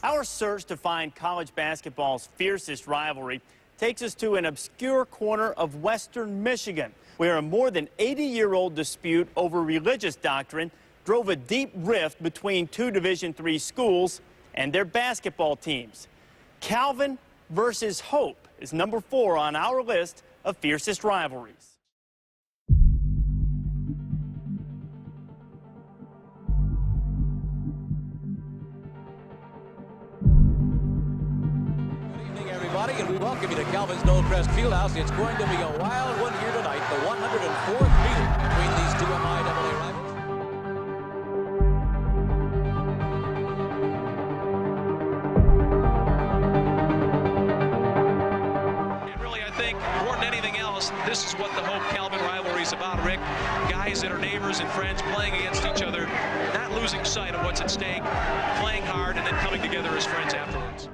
Our search to find college basketball's fiercest rivalry takes us to an obscure corner of western Michigan, where a more than 80-year-old dispute over religious doctrine drove a deep rift between two Division III schools and their basketball teams. Calvin versus Hope is number 4 on our list of fiercest rivalries. And we welcome you to Calvin's Knollcrest Fieldhouse. It's going to be a wild one here tonight, the 104th meeting between these two MIAA rivals. And really, I think, more than anything else, this is what the Hope-Calvin rivalry is about, Rick. Guys that are neighbors and friends playing against each other, not losing sight of what's at stake, playing hard, and then coming together as friends afterwards.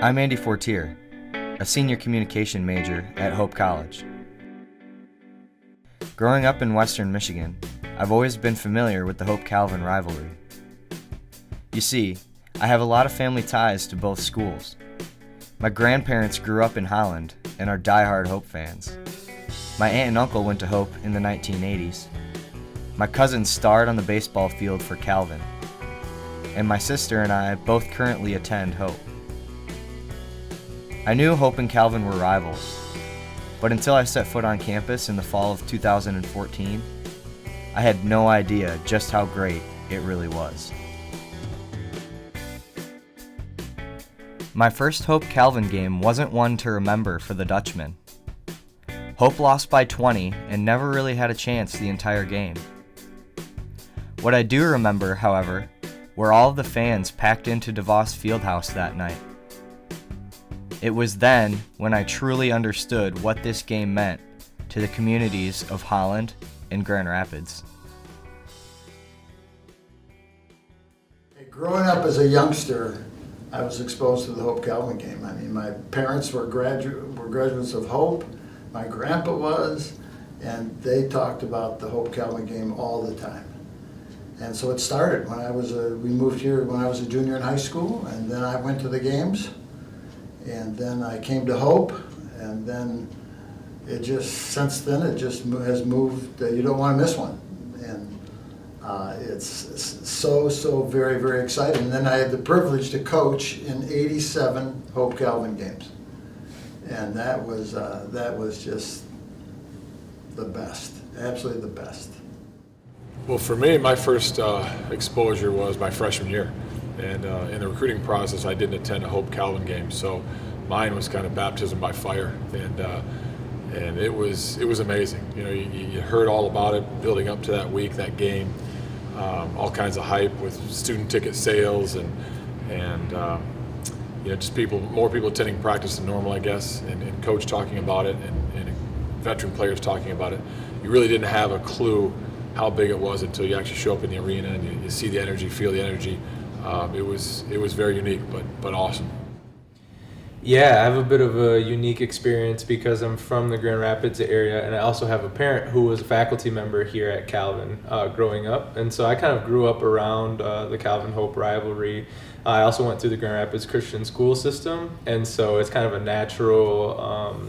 I'm Andy Fortier, a senior communication major at Hope College. Growing up in western Michigan, I've always been familiar with the Hope-Calvin rivalry. You see, I have a lot of family ties to both schools. My grandparents grew up in Holland and are diehard Hope fans. My aunt and uncle went to Hope in the 1980s. My cousins starred on the baseball field for Calvin. And my sister and I both currently attend Hope. I knew Hope and Calvin were rivals, but until I set foot on campus in the fall of 2014, I had no idea just how great it really was. My first Hope-Calvin game wasn't one to remember for the Dutchman. Hope lost by 20 and never really had a chance the entire game. What I do remember, however, were all of the fans packed into DeVos Fieldhouse that night. It was then when I truly understood what this game meant to the communities of Holland and Grand Rapids. Growing up as a youngster, I was exposed to the Hope-Calvin game. I mean, my parents were graduates of Hope, my grandpa was, and they talked about the Hope-Calvin game all the time. And so it started when we moved here when I was a junior in high school, and then I went to the games. And then I came to Hope, and then since then it just has moved. You don't want to miss one, and it's so very, very exciting. And then I had the privilege to coach in 87 Hope-Calvin games, and that was just the best, absolutely the best. Well, for me, my first exposure was my freshman year. And in the recruiting process, I didn't attend a Hope-Calvin game, so mine was kind of baptism by fire, and it was amazing. You know, you heard all about it building up to that week, that game, all kinds of hype with student ticket sales and you know, just more people attending practice than normal, I guess, and coach talking about it and veteran players talking about it. You really didn't have a clue how big it was until you actually show up in the arena and you see the energy, feel the energy. It was very unique, but awesome. Yeah, I have a bit of a unique experience because I'm from the Grand Rapids area, and I also have a parent who was a faculty member here at Calvin growing up, and so I kind of grew up around the Calvin-Hope rivalry. I also went through the Grand Rapids Christian school system, and so it's kind of a natural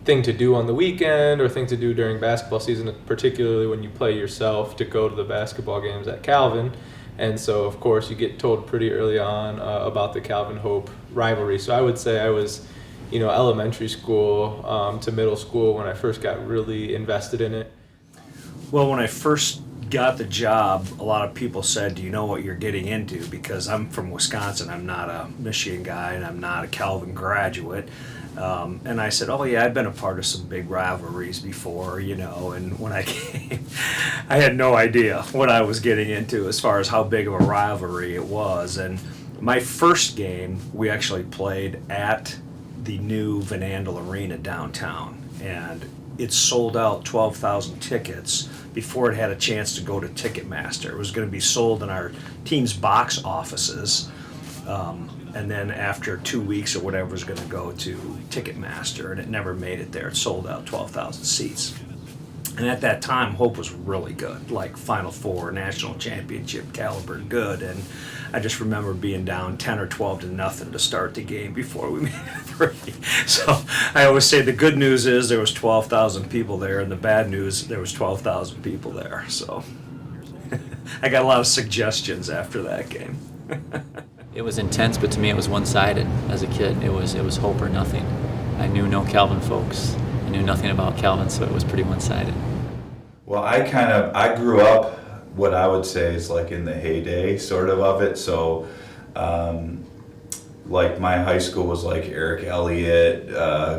thing to do on the weekend or thing to do during basketball season, particularly when you play yourself, to go to the basketball games at Calvin. And so, of course, you get told pretty early on about the Calvin-Hope rivalry. So I would say I was, elementary school to middle school when I first got really invested in it. Well, when I first got the job, a lot of people said, do you know what you're getting into? Because I'm from Wisconsin, I'm not a Michigan guy, and I'm not a Calvin graduate. And I said, oh yeah, I've been a part of some big rivalries before, and when I came, I had no idea what I was getting into as far as how big of a rivalry it was. And my first game, we actually played at the new Van Andel Arena downtown, and it sold out 12,000 tickets before it had a chance to go to Ticketmaster. It was going to be sold in our team's box offices, and then after 2 weeks or whatever, it was going to go to Ticketmaster, and it never made it there. It sold out 12,000 seats. And at that time, Hope was really good, like Final Four, national championship caliber good. And I just remember being down 10 or 12 to nothing to start the game before we made it three. So I always say the good news is there was 12,000 people there, and the bad news, there was 12,000 people there. So I got a lot of suggestions after that game. It was intense, but to me it was one-sided as a kid. It was Hope or nothing. I knew no Calvin folks. I knew nothing about Calvin, so it was pretty one-sided. Well, I grew up what I would say is like in the heyday sort of it. So like my high school was like Eric Elliott,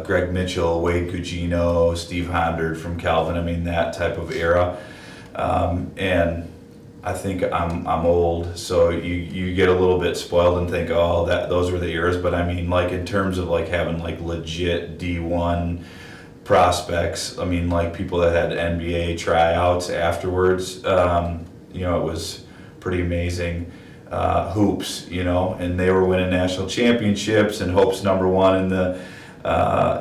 Greg Mitchell, Wade Gugino, Steve Hondard from Calvin. I mean, that type of era. And I think I'm old, so you get a little bit spoiled and think, oh, those were the eras. But I mean, like in terms of like having like legit D1 prospects, I mean, like people that had NBA tryouts afterwards, you know, it was pretty amazing. Hoops, you know, and they were winning national championships, and Hope's #1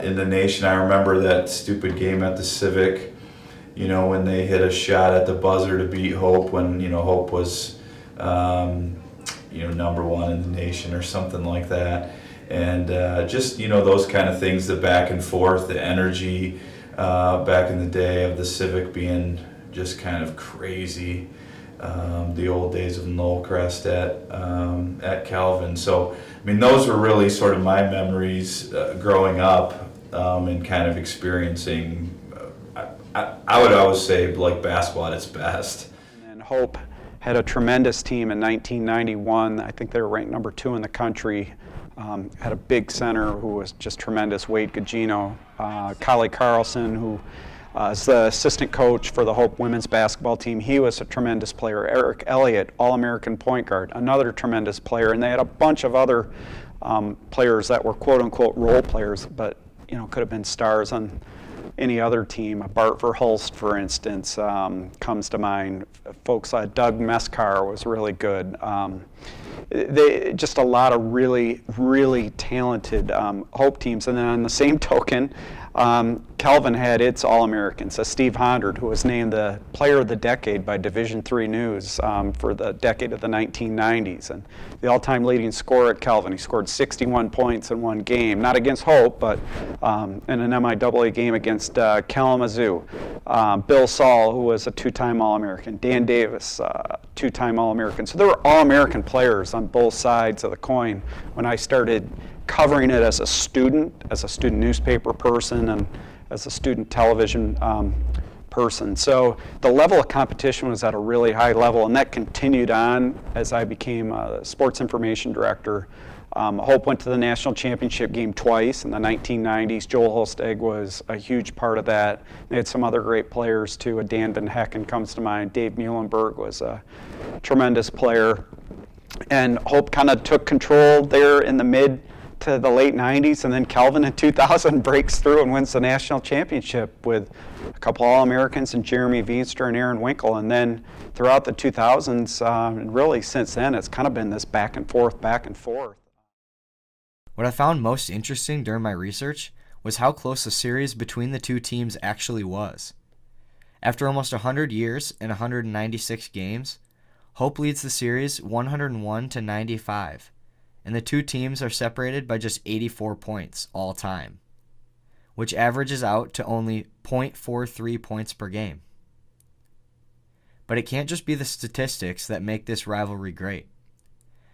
in the nation. I remember that stupid game at the Civic, you know, when they hit a shot at the buzzer to beat Hope, when, you know, Hope was, you know, #1 in the nation or something like that. And just, you know, those kind of things, the back and forth, the energy back in the day of the Civic being just kind of crazy. The old days of Knollcrest at Calvin. So, I mean, those were really sort of my memories growing up and kind of experiencing, I would always say, like basketball at its best. And Hope had a tremendous team in 1991. I think they were ranked #2 in the country. Had a big center who was just tremendous, Wade Gugino. Kali Carlson, who is the assistant coach for the Hope women's basketball team. He was a tremendous player. Eric Elliott, All-American point guard, another tremendous player. And they had a bunch of other players that were quote-unquote role players, but, you know, could have been stars on any other team. Bart Verhulst, for instance, comes to mind. Folks like Doug Meskar was really good. Just a lot of really, really talented Hope teams. And then on the same token, Calvin had its All-Americans. Steve Hondard, who was named the Player of the Decade by Division III News for the decade of the 1990s. And the all-time leading scorer at Calvin. He scored 61 points in one game, not against Hope, but in an MIAA game against Kalamazoo. Bill Saul, who was a two-time All-American. Dan Davis, two-time All-American. So there were All-American players on both sides of the coin when I started covering it as a student newspaper person, and as a student television person. So the level of competition was at a really high level, and that continued on as I became a sports information director. Hope went to the national championship game twice in the 1990s. Joel Holsteg was a huge part of that. They had some other great players too. Dan Van Hecken comes to mind. Dave Muhlenberg was a tremendous player. And Hope kind of took control there in the mid to the late 90s, and then Calvin in 2000 breaks through and wins the national championship with a couple All-Americans and Jeremy Veenster and Aaron Winkle. And then throughout the 2000s, and really since then, it's kind of been this back and forth. What I found most interesting during my research was how close the series between the two teams actually was. After almost 100 years and 196 games, Hope leads the series 101-95. And the two teams are separated by just 84 points all time, which averages out to only 0.43 points per game. But it can't just be the statistics that make this rivalry great.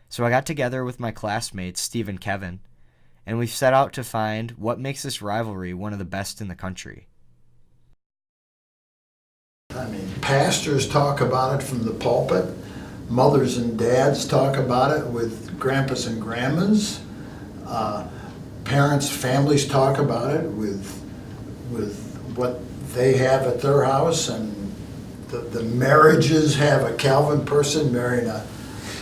So I got together with my classmates, Steve and Kevin, and we set out to find what makes this rivalry one of the best in the country. I mean, pastors talk about it from the pulpit. Mothers and dads talk about it with grandpas and grandmas. Parents, families talk about it with what they have at their house, and the marriages have a Calvin person marrying a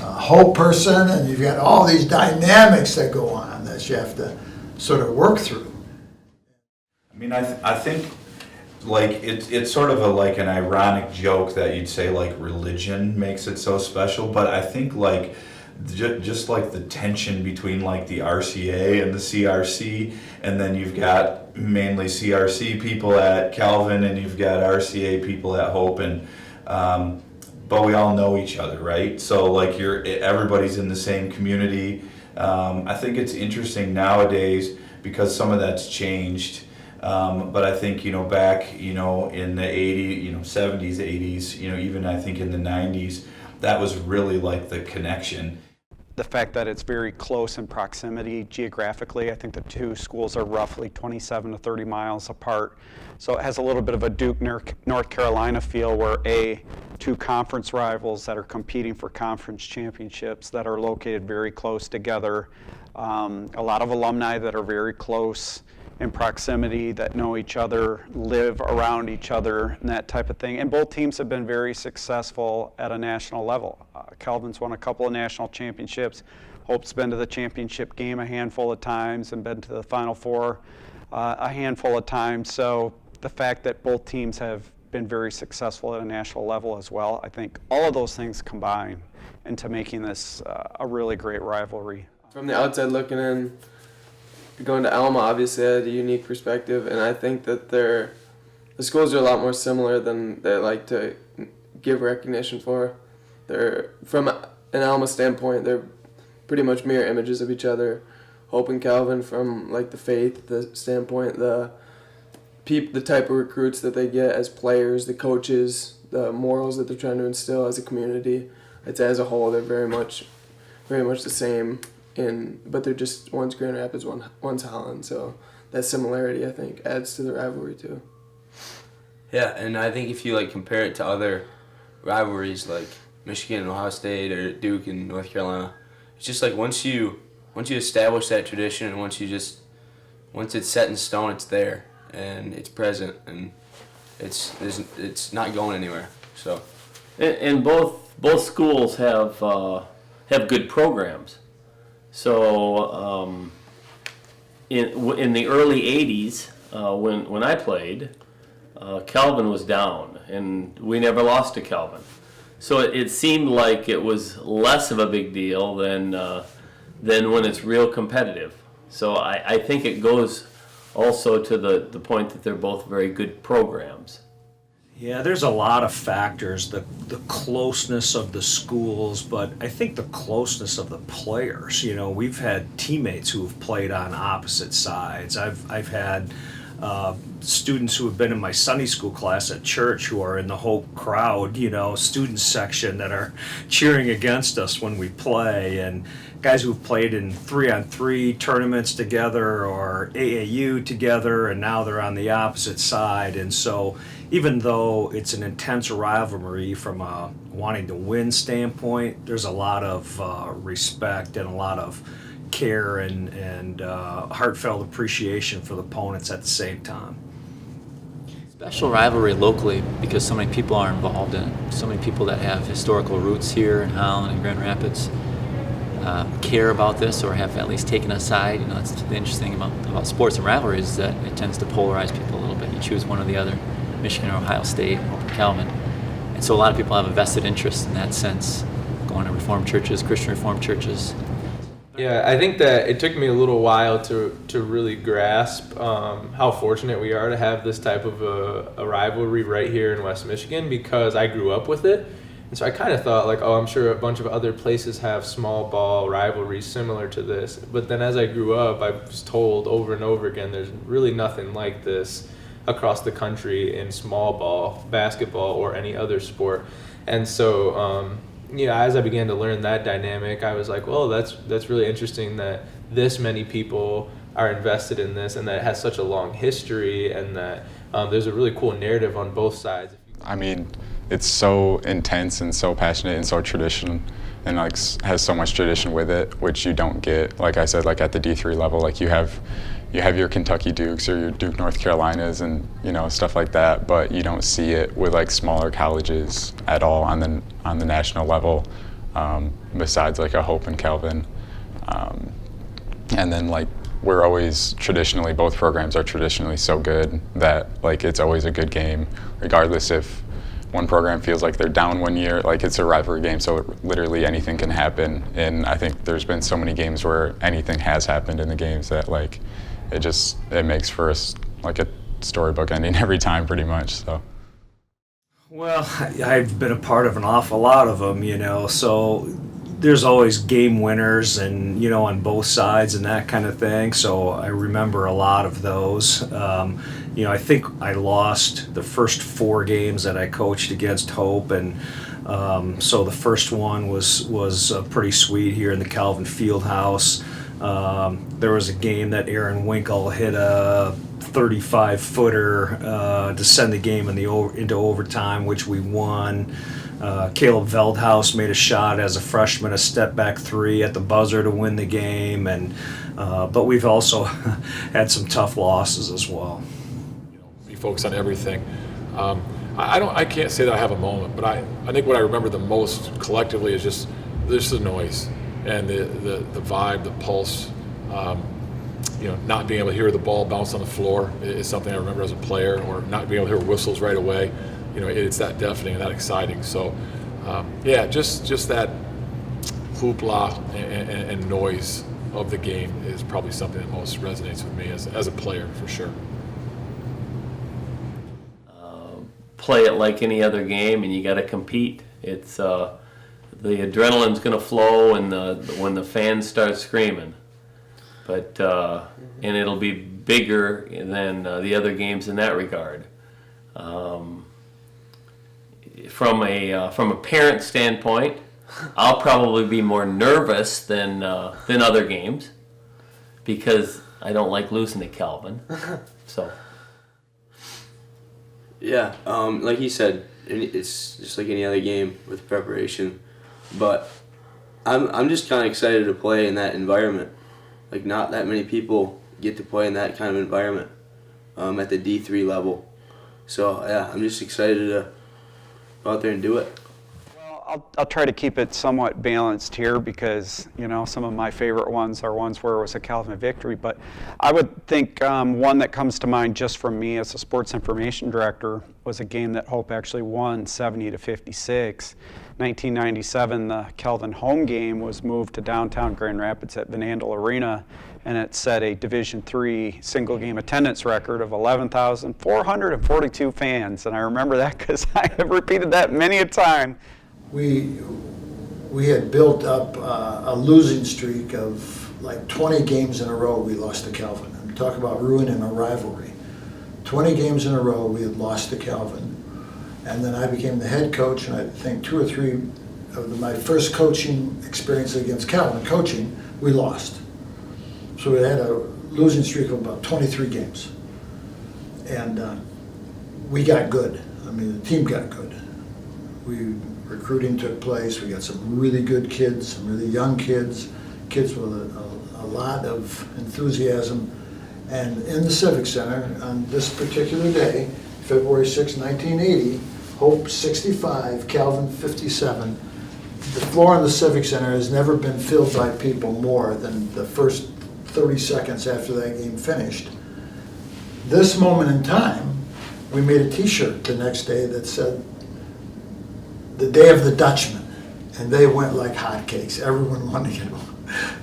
Hope person, and you've got all these dynamics that go on that you have to sort of work through. I mean, I think like it's sort of like an ironic joke that you'd say like religion makes it so special, but I think like just like the tension between like the RCA and the CRC, and then you've got mainly CRC people at Calvin and you've got RCA people at Hope, and but we all know each other, right? So like everybody's in the same community. I think it's interesting nowadays because some of that's changed. But I think, back, in the 80s, 70s, 80s, even I think in the 90s, that was really like the connection. The fact that it's very close in proximity geographically, I think the two schools are roughly 27 to 30 miles apart. So it has a little bit of a Duke, North Carolina feel where two conference rivals that are competing for conference championships that are located very close together. A lot of alumni that are very close in proximity, that know each other, live around each other, and that type of thing. And both teams have been very successful at a national level. Calvin's won a couple of national championships. Hope's been to the championship game a handful of times and been to the Final Four a handful of times. So the fact that both teams have been very successful at a national level as well, I think all of those things combine into making this a really great rivalry. From the outside looking in, going to Alma obviously had a unique perspective, and I think that the schools are a lot more similar than they like to give recognition for. They're, from an Alma standpoint, they're pretty much mirror images of each other. Hope and Calvin, from like the faith, the standpoint, the type of recruits that they get as players, the coaches, the morals that they're trying to instill as a community. I'd say as a whole, they're very much the same. But they're just, one's Grand Rapids, one's Holland, so that similarity, I think, adds to the rivalry too. Yeah, and I think if you like compare it to other rivalries like Michigan and Ohio State or Duke and North Carolina, it's just like once you establish that tradition and once it's set in stone, it's there and it's present and it's not going anywhere. So, and both schools have good programs. So in the early 80s, when I played, Calvin was down, and we never lost to Calvin. So it seemed like it was less of a big deal than when it's real competitive. So I think it goes also to the point that they're both very good programs. Yeah, there's a lot of factors, the closeness of the schools, but I think the closeness of the players. We've had teammates who have played on opposite sides. I've had students who have been in my Sunday school class at church who are in the Hope crowd, student section that are cheering against us when we play, and guys who've played in 3-on-3 tournaments together or AAU together, and now they're on the opposite side. And so even though it's an intense rivalry from a wanting to win standpoint, there's a lot of respect and a lot of care and heartfelt appreciation for the opponents at the same time. Special rivalry locally because so many people are involved in it. So many people that have historical roots here in Holland and Grand Rapids care about this or have at least taken a side. That's the interesting about sports and rivalries is that it tends to polarize people a little bit. You choose one or the other. Michigan or Ohio State or Calvin. And so a lot of people have a vested interest in that sense, going to Reformed churches, Christian Reformed churches. Yeah, I think that it took me a little while to really grasp how fortunate we are to have this type of a rivalry right here in West Michigan because I grew up with it. And so I kind of thought like, I'm sure a bunch of other places have small ball rivalries similar to this. But then as I grew up, I was told over and over again, there's really nothing like this across the country in small ball, basketball, or any other sport. And so, as I began to learn that dynamic, I was like, well, that's really interesting that this many people are invested in this and that it has such a long history and that there's a really cool narrative on both sides. I mean, it's so intense and so passionate and so traditional and like has so much tradition with it, which you don't get, like I said, like at the D3 level, like you have your Kentucky Dukes or your Duke North Carolinas and stuff like that, but you don't see it with like smaller colleges at all on the national level, besides like a Hope and Calvin, and then like we're always traditionally, both programs are traditionally so good that like it's always a good game, regardless if one program feels like they're down one year. Like it's a rivalry game, so literally anything can happen. And I think there's been so many games where anything has happened in the games that like it makes for like a storybook ending every time, pretty much. So. Well, I've been a part of an awful lot of them, you know, so there's always game winners and, you know, on both sides and that kind of thing. So I remember a lot of those. You know, I think I lost the first 4 games that I coached against Hope, and so the first one was pretty sweet here in the Calvin Fieldhouse. There was a game that Aaron Winkle hit a 35-footer to send the game into overtime, which we won. Caleb Veldhouse made a shot as a freshman, a step back 3 at the buzzer to win the game, and but we've also had some tough losses as well. We focus on everything. I can't say that I have a moment, but I think what I remember the most collectively is just the noise and the vibe, the pulse. You know, not being able to hear the ball bounce on the floor is something I remember as a player, or not being able to hear whistles right away. You know, it's that deafening and that exciting. So, yeah, just that hoopla and noise of the game is probably something that most resonates with me as a player, for sure. Play it like any other game, and you got to compete. It's the adrenaline's going to flow when the fans start screaming. But and it'll be bigger than the other games in that regard. From a parent standpoint, I'll probably be more nervous than other games because I don't like losing to Calvin. So. Yeah, like he said, it's just like any other game with preparation. But I'm just kind of excited to play in that environment. Like, not that many people get to play in that kind of environment at the D3 level. So, yeah, I'm just excited to go out there and do it. Well, I'll try to keep it somewhat balanced here because, you know, some of my favorite ones are ones where it was a Calvin victory. But I would think one that comes to mind just from me as a sports information director was a game that Hope actually won 70-56. 1997, the Calvin home game was moved to downtown Grand Rapids at Van Andel Arena, and it set a Division III single game attendance record of 11,442 fans. And I remember that because I have repeated that many a time. We had built up a losing streak of like 20 games in a row we lost to Calvin. I'm talking about ruining a rivalry. 20 games in a row we had lost to Calvin. And then I became the head coach, and I think 2 or 3 of my first coaching experience against Calvin coaching, we lost. So we had a losing streak of about 23 games. And we got good. I mean, the team got good. Recruiting took place. We got some really good kids, some really young kids, kids with a lot of enthusiasm. And in the Civic Center on this particular day, February 6, 1980, Hope 65, Calvin 57. The floor in the Civic Center has never been filled by people more than the first 30 seconds after that game finished. This moment in time, we made a t-shirt the next day that said, "The Day of the Dutchman," and they went like hotcakes. Everyone wanted to get one.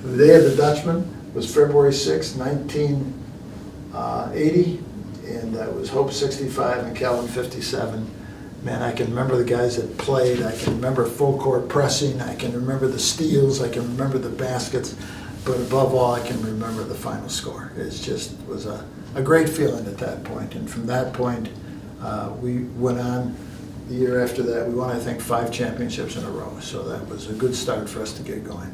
The Day of the Dutchman was February 6, 1980, and that was Hope 65 and Calvin 57. Man, I can remember the guys that played. I can remember full court pressing. I can remember the steals. I can remember the baskets. But above all, I can remember the final score. It just was a great feeling at that point. And from that point, we went on. The year after that, we won, I think, 5 championships in a row. So that was a good start for us to get going.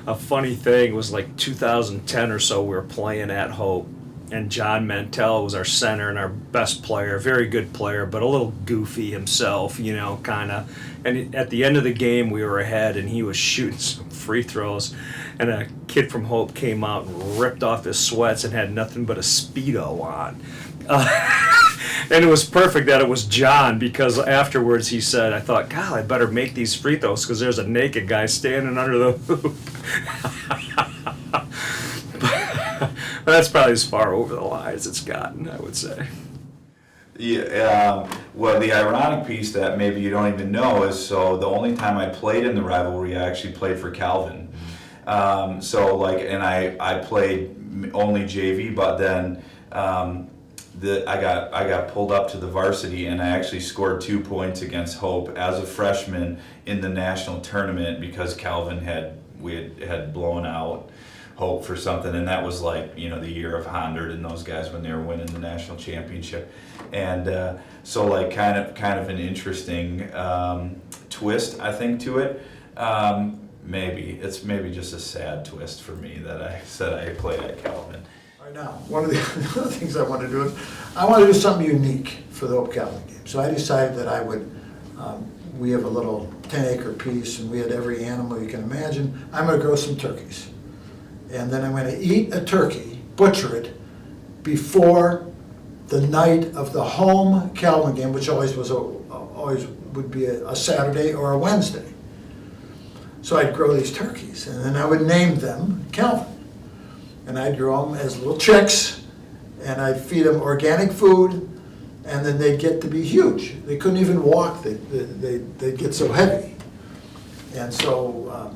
A funny thing was like 2010 or so, we were playing at Hope, and John Mantell was our center and our best player, very good player, but a little goofy himself, you know, kind of. And at the end of the game, we were ahead, and he was shooting some free throws, and a kid from Hope came out and ripped off his sweats and had nothing but a Speedo on. And it was perfect that it was John, because afterwards he said, I thought, God, I better make these free throws because there's a naked guy standing under the hoop. That's probably as far over the line as it's gotten, I would say. Yeah, well, the ironic piece that maybe you don't even know is, so the only time I played in the rivalry, I actually played for Calvin. So like, and I played only JV, but then I got pulled up to the varsity, and I actually scored 2 points against Hope as a freshman in the national tournament because Calvin had blown out Hope for something, and that was like, you know, the year of Honderd and those guys when they were winning the national championship. And so like kind of an interesting twist, I think, to it. Maybe it's just a sad twist for me that I said I played at Calvin. Right now, one of the other things I want to do is I want to do something unique for the Hope Calvin game. So I decided that I would. We have a little 10-acre piece, and we had every animal you can imagine. I'm going to grow some turkeys, and then I'm going to eat a turkey, butcher it, before the night of the home Calvin game, which always would be a Saturday or a Wednesday. So I'd grow these turkeys, and then I would name them Calvin. And I'd grow them as little chicks, and I'd feed them organic food, and then they'd get to be huge. They couldn't even walk, they'd get so heavy. And so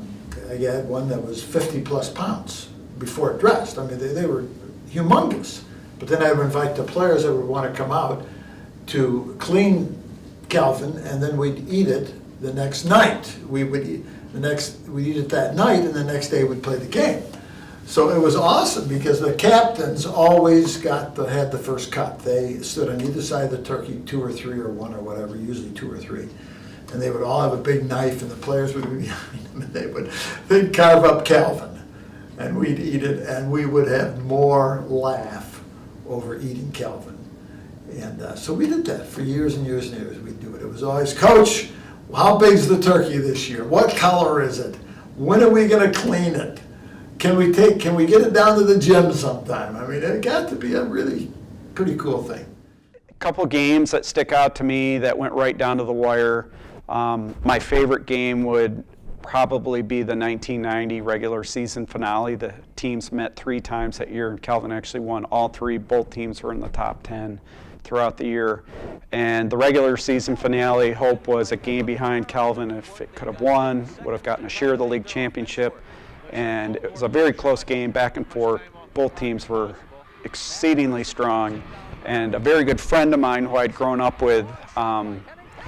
I had one that was 50 plus pounds before it dressed. I mean, they were humongous. But then I would invite the players that would want to come out to clean Calvin, and then we'd eat it the next night. We'd eat it that night, and the next day we'd play the game. So it was awesome because the captains always had the first cut. They stood on either side of the turkey, 2 or 3 or 1 or whatever, usually 2 or 3. And they would all have a big knife, and the players would be behind them, and they'd carve up Calvin, and we'd eat it, and we would have more laugh over eating Calvin. And so we did that for years and years and years. We'd do it. It was always, Coach, how big's the turkey this year? What color is it? When are we going to clean it? Can we get it down to the gym sometime? I mean, it got to be a really pretty cool thing. A couple games that stick out to me that went right down to the wire. My favorite game would probably be the 1990 regular season finale. The teams met 3 times that year, and Calvin actually won all 3. Both teams were in the top 10 throughout the year. And the regular season finale, Hope was a game behind Calvin. If it could have won, would have gotten a share of the league championship. And it was a very close game, back and forth. Both teams were exceedingly strong. And a very good friend of mine who I'd grown up with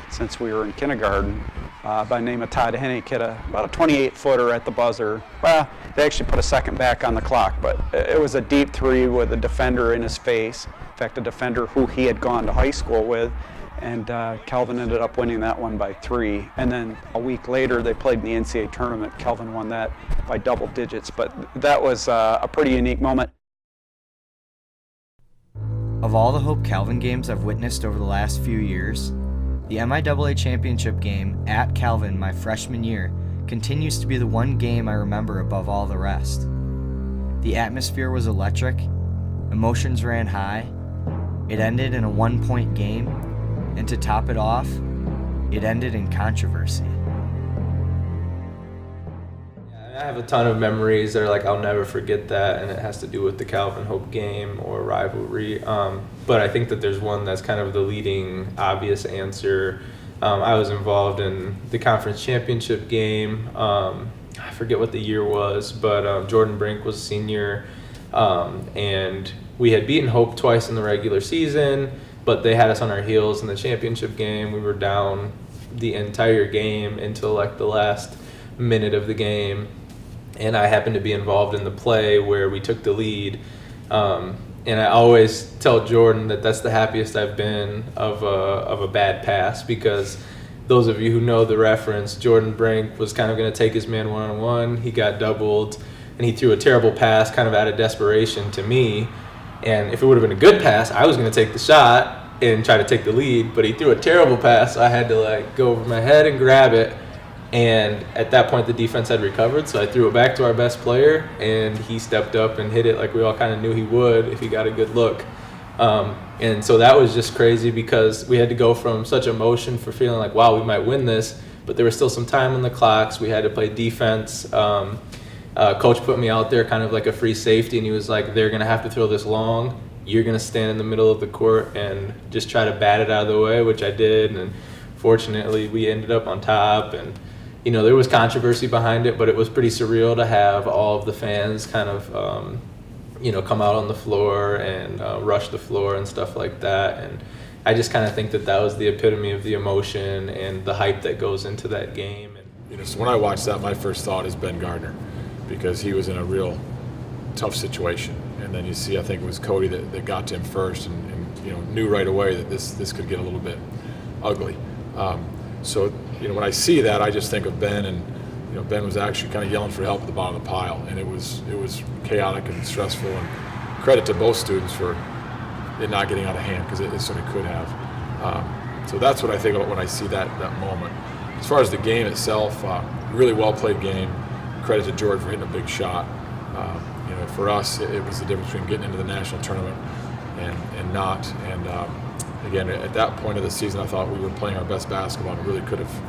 since we were in kindergarten, by the name of Todd Hennick, hit about a 28-footer at the buzzer. Well, they actually put a second back on the clock, but it was a deep 3 with a defender in his face. In fact, a defender who he had gone to high school with. And Calvin ended up winning that one by 3. And then a week later, they played in the NCAA tournament. Calvin won that by double digits. But that was a pretty unique moment. Of all the Hope Calvin games I've witnessed over the last few years, the MIAA championship game at Calvin my freshman year continues to be the one game I remember above all the rest. The atmosphere was electric, emotions ran high, it ended in a 1-point game, and to top it off, it ended in controversy. I have a ton of memories that are like, I'll never forget that, and it has to do with the Calvin Hope game or rivalry. But I think that there's one that's kind of the leading obvious answer. I was involved in the conference championship game. I forget what the year was, but Jordan Brink was a senior, and we had beaten Hope twice in the regular season, but they had us on our heels in the championship game. We were down the entire game until like the last minute of the game, and I happened to be involved in the play where we took the lead. And I always tell Jordan that that's the happiest I've been of a bad pass, because those of you who know the reference, Jordan Brink was kind of going to take his man one-on-one. He got doubled, and he threw a terrible pass kind of out of desperation to me. And if it would have been a good pass, I was going to take the shot and try to take the lead, but he threw a terrible pass, so I had to like go over my head and grab it. And at that point, the defense had recovered, so I threw it back to our best player, and he stepped up and hit it like we all kind of knew he would if he got a good look. And so that was just crazy, because we had to go from such emotion for feeling like, wow, we might win this, but there was still some time on the clocks. We had to play defense. Coach put me out there kind of like a free safety, and he was like, they're going to have to throw this long. You're going to stand in the middle of the court and just try to bat it out of the way, which I did. And fortunately, we ended up on top. And, you know, there was controversy behind it, but it was pretty surreal to have all of the fans kind of, you know, come out on the floor and rush the floor and stuff like that. And I just kind of think that that was the epitome of the emotion and the hype that goes into that game. You know, so when I watched that, my first thought is Ben Gardner, because he was in a real tough situation. And then you see, I think it was Cody that got to him first, and you know, knew right away that this could get a little bit ugly. So you know, when I see that, I just think of Ben, and you know, Ben was actually kind of yelling for help at the bottom of the pile, and it was chaotic and stressful. And credit to both students for it not getting out of hand, because it certainly could have. So that's what I think about when I see that moment. As far as the game itself, really well played game. Credit to George for hitting a big shot. You know, for us, it was the difference between getting into the national tournament and not. And again, at that point of the season, I thought we were playing our best basketball and really could have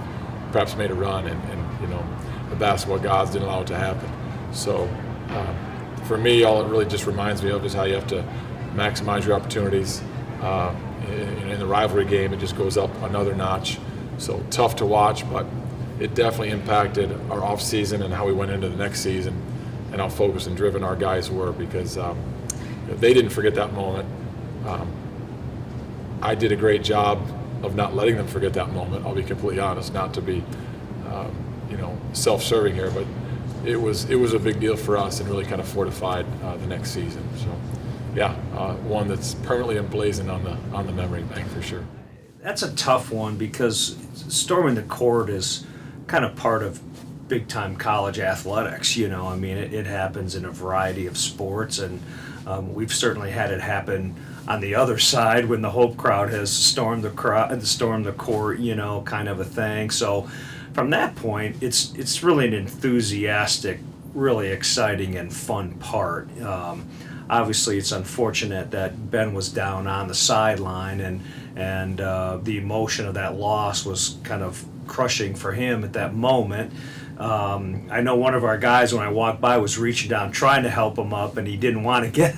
perhaps made a run. And you know, the basketball gods didn't allow it to happen. So for me, all it really just reminds me of is how you have to maximize your opportunities. In the rivalry game, it just goes up another notch. So tough to watch, but it definitely impacted our off season and how we went into the next season, and how focused and driven our guys were, because they didn't forget that moment. I did a great job of not letting them forget that moment. I'll be completely honest, not to be you know, self-serving here, but it was a big deal for us and really kind of fortified the next season. So yeah, one that's permanently emblazoned on the memory bank for sure. That's a tough one, because storming the court is kind of part of big-time college athletics. You know, I mean, it happens in a variety of sports, and we've certainly had it happen on the other side when the Hope crowd has stormed the court, you know, kind of a thing. So from that point, it's really an enthusiastic, really exciting and fun part. Obviously, it's unfortunate that Ben was down on the sideline, and the emotion of that loss was kind of crushing for him at that moment. I know one of our guys, when I walked by, was reaching down trying to help him up, and he didn't want to get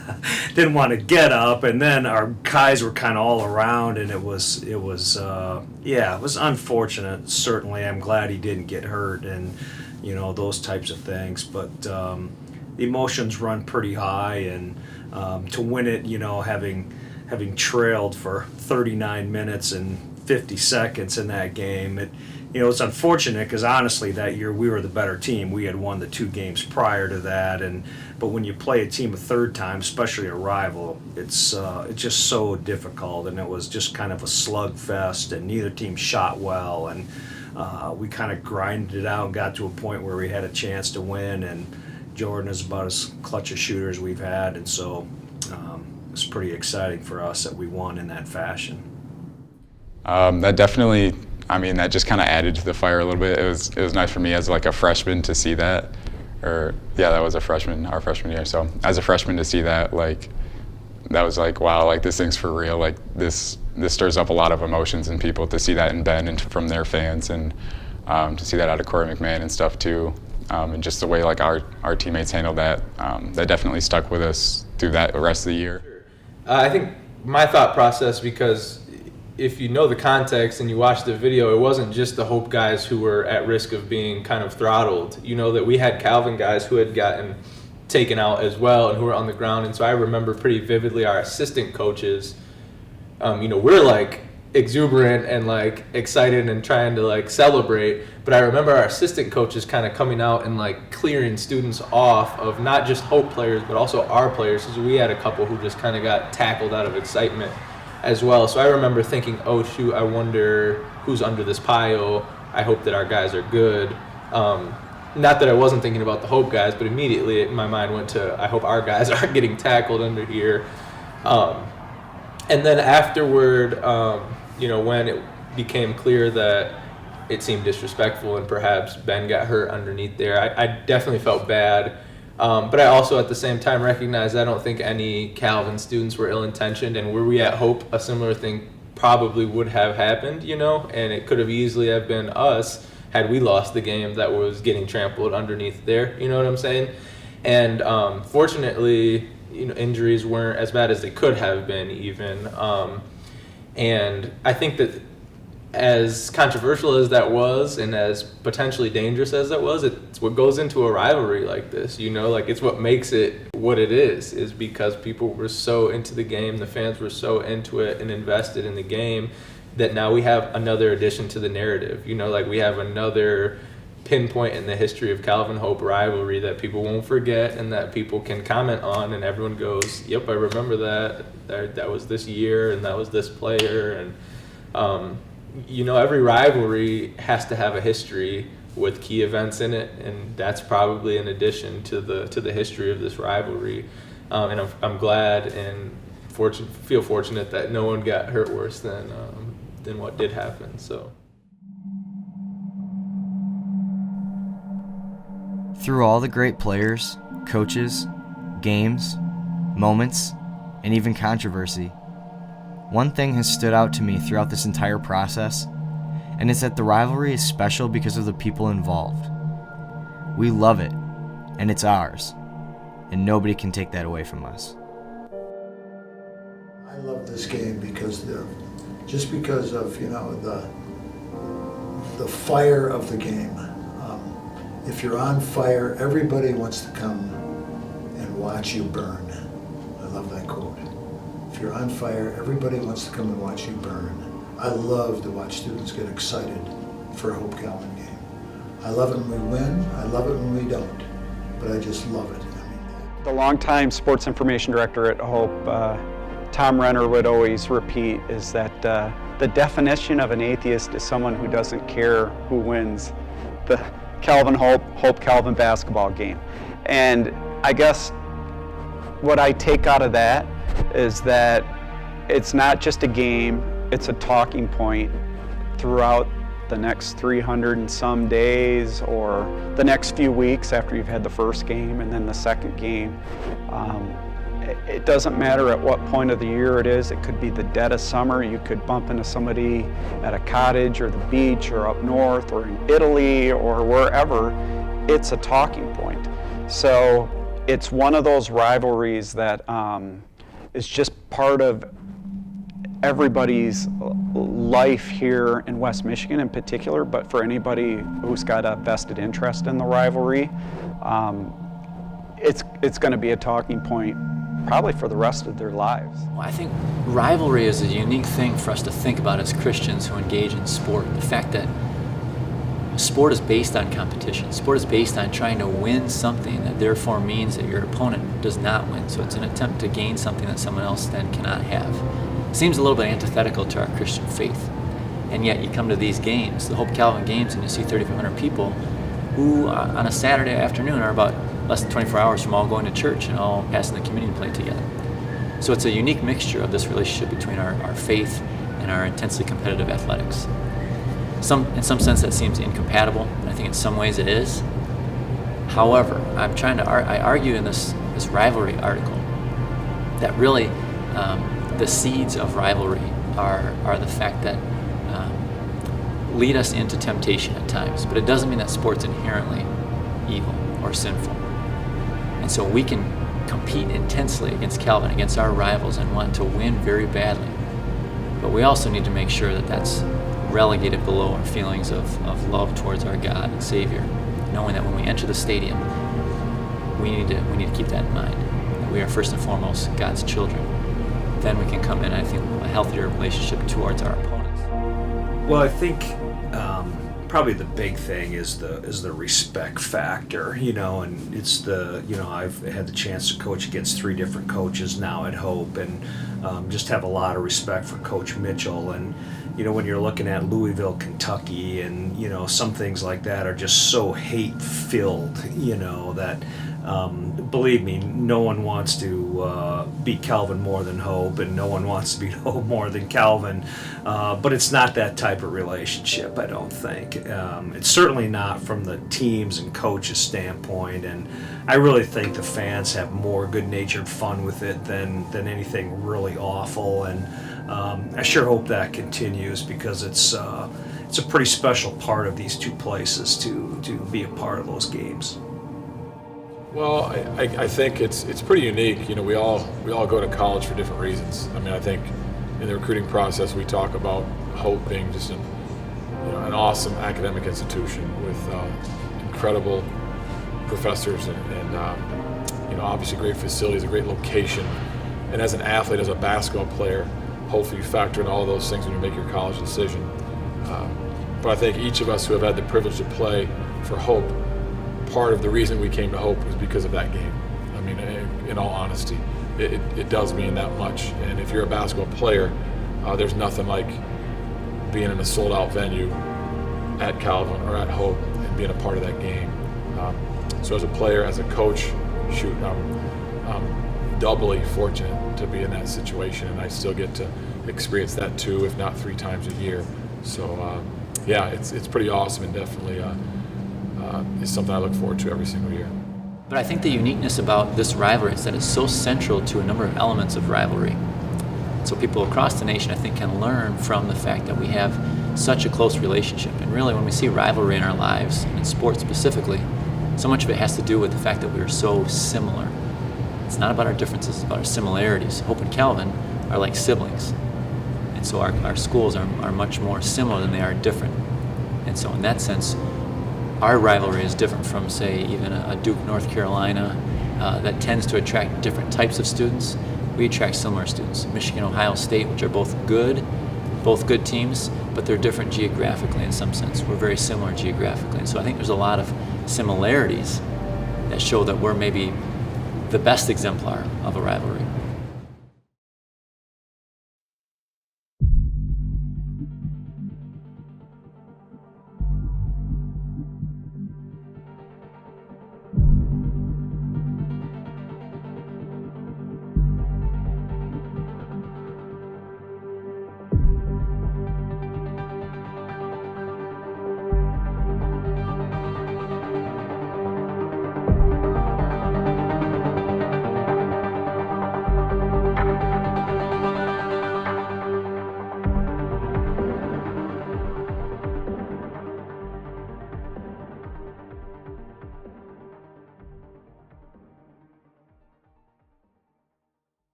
up. And then our guys were kind of all around, and it was unfortunate. Certainly, I'm glad he didn't get hurt, and you know, those types of things. But the emotions run pretty high, and to win it, you know, having trailed for 39 minutes and 50 seconds in that game, it's unfortunate, because honestly that year we were the better team. We had won the 2 games prior to that, but when you play a team a third time, especially a rival, it's just so difficult, and it was just kind of a slugfest, and neither team shot well, and we kind of grinded it out and got to a point where we had a chance to win, and Jordan is about as clutch a shooter as we've had, and so it was pretty exciting for us that we won in that fashion. That definitely, I mean, that just kind of added to the fire a little bit. It was nice for me as like a freshman to see that, that was our freshman year. So as a freshman to see that, like, that was like, wow, like this thing's for real. Like this stirs up a lot of emotions in people, to see that in Ben and from their fans, and to see that out of Corey McMahon and stuff too. And just the way like our teammates handled that, that definitely stuck with us through that rest of the year. I think my thought process, because if you know the context and you watch the video, it wasn't just the Hope guys who were at risk of being kind of throttled. You know, that we had Calvin guys who had gotten taken out as well and who were on the ground. And so I remember pretty vividly our assistant coaches, we're like exuberant and like excited and trying to like celebrate, but I remember our assistant coaches kind of coming out and like clearing students off of not just Hope players but also our players, because we had a couple who just kind of got tackled out of excitement as well. So I remember thinking, oh shoot, I wonder who's under this pile. I hope that our guys are good. Not that I wasn't thinking about the Hope guys, but immediately my mind went to, I hope our guys aren't getting tackled under here. And then afterward, when it became clear that it seemed disrespectful and perhaps Ben got hurt underneath there, I definitely felt bad. But I also at the same time recognized I don't think any Calvin students were ill-intentioned, and were we at Hope, a similar thing probably would have happened, and it could have easily have been us had we lost the game that was getting trampled underneath there. You know what I'm saying? And fortunately, injuries weren't as bad as they could have been even. And I think that as controversial as that was and as potentially dangerous as that was, it's what goes into a rivalry like this, like it's what makes it what it is because people were so into the game, the fans were so into it and invested in the game that now we have another addition to the narrative, like we have another pinpoint in the history of Calvin Hope rivalry that people won't forget and that people can comment on, and everyone goes, yep, I remember that was this year and that was this player. And every rivalry has to have a history with key events in it, and that's probably an addition to the history of this rivalry. And I'm glad and feel fortunate that no one got hurt worse than what did happen. So. Through all the great players, coaches, games, moments, and even controversy, one thing has stood out to me throughout this entire process, and it's that the rivalry is special because of the people involved. We love it, and it's ours, and nobody can take that away from us. I love this game because just because of the fire of the game. If you're on fire, everybody wants to come and watch you burn. I love that quote. If you're on fire, everybody wants to come and watch you burn. I love to watch students get excited for a Hope Calvin game. I love it when we win, I love it when we don't, but I just love it. The longtime sports information director at Hope, Tom Renner, would always repeat is that the definition of an atheist is someone who doesn't care who wins the Calvin Hope Calvin basketball game. And I guess what I take out of that is that it's not just a game, it's a talking point throughout the next 300 and some days, or the next few weeks after you've had the first game and then the second game. It doesn't matter at what point of the year it is. It could be the dead of summer. You could bump into somebody at a cottage or the beach or up north or in Italy or wherever. It's a talking point. So it's one of those rivalries that is just part of everybody's life here in West Michigan in particular, but for anybody who's got a vested interest in the rivalry, it's going to be a talking point probably for the rest of their lives. Well, I think rivalry is a unique thing for us to think about as Christians who engage in sport. The fact that sport is based on competition. Sport is based on trying to win something that therefore means that your opponent does not win. So it's an attempt to gain something that someone else then cannot have. It seems a little bit antithetical to our Christian faith. And yet you come to these games, the Hope Calvin games, and you see 3,500 people who on a Saturday afternoon are about less than 24 hours from all going to church and all passing the communion plate together. So it's a unique mixture of this relationship between our faith and our intensely competitive athletics. In some sense that seems incompatible, and I think in some ways it is. However, I argue in this rivalry article that really the seeds of rivalry are the fact that lead us into temptation at times, but it doesn't mean that sport's inherently evil or sinful. And so we can compete intensely against Calvin, against our rivals, and want to win very badly. But we also need to make sure that that's relegated below our feelings of love towards our God and Savior, knowing that when we enter the stadium, we need to keep that in mind, that we are first and foremost God's children. Then we can come in, I think, a healthier relationship towards our opponents. Well, I think probably the big thing is the respect factor, and it's I've had the chance to coach against 3 different coaches now at Hope, and just have a lot of respect for Coach Mitchell. And when you're looking at Louisville, Kentucky, and some things like that are just so hate-filled, that believe me, no one wants to beat Calvin more than Hope, and no one wants to beat Hope more than Calvin. But it's not that type of relationship, I don't think. It's certainly not from the teams and coaches' standpoint, and I really think the fans have more good-natured fun with it than anything really awful. And I sure hope that continues, because it's a pretty special part of these two places to be a part of those games. Well, I think it's pretty unique. You know, we all go to college for different reasons. I mean, I think in the recruiting process we talk about Hope being just an awesome academic institution with incredible professors and obviously great facilities, a great location. And as an athlete, as a basketball player, hopefully you factor in all those things when you make your college decision. But I think each of us who have had the privilege to play for Hope, part of the reason we came to Hope was because of that game. I mean, in all honesty, it does mean that much. And if you're a basketball player, there's nothing like being in a sold-out venue at Calvin or at Hope and being a part of that game. So as a player, as a coach, shoot, I'm doubly fortunate to be in that situation, and I still get to experience that 2, if not 3 times a year. So yeah, it's pretty awesome, and definitely is something I look forward to every single year. But I think the uniqueness about this rivalry is that it's so central to a number of elements of rivalry. So people across the nation, I think, can learn from the fact that we have such a close relationship. And really, when we see rivalry in our lives, and in sports specifically, so much of it has to do with the fact that we are so similar. It's not about our differences, it's about our similarities. Hope and Calvin are like siblings. And so our schools are much more similar than they are different. And so in that sense, our rivalry is different from, say, even a Duke, North Carolina, that tends to attract different types of students. We attract similar students. Michigan, Ohio State, which are both good teams, but they're different geographically in some sense. We're very similar geographically. And so I think there's a lot of similarities that show that we're maybe the best exemplar of a rivalry.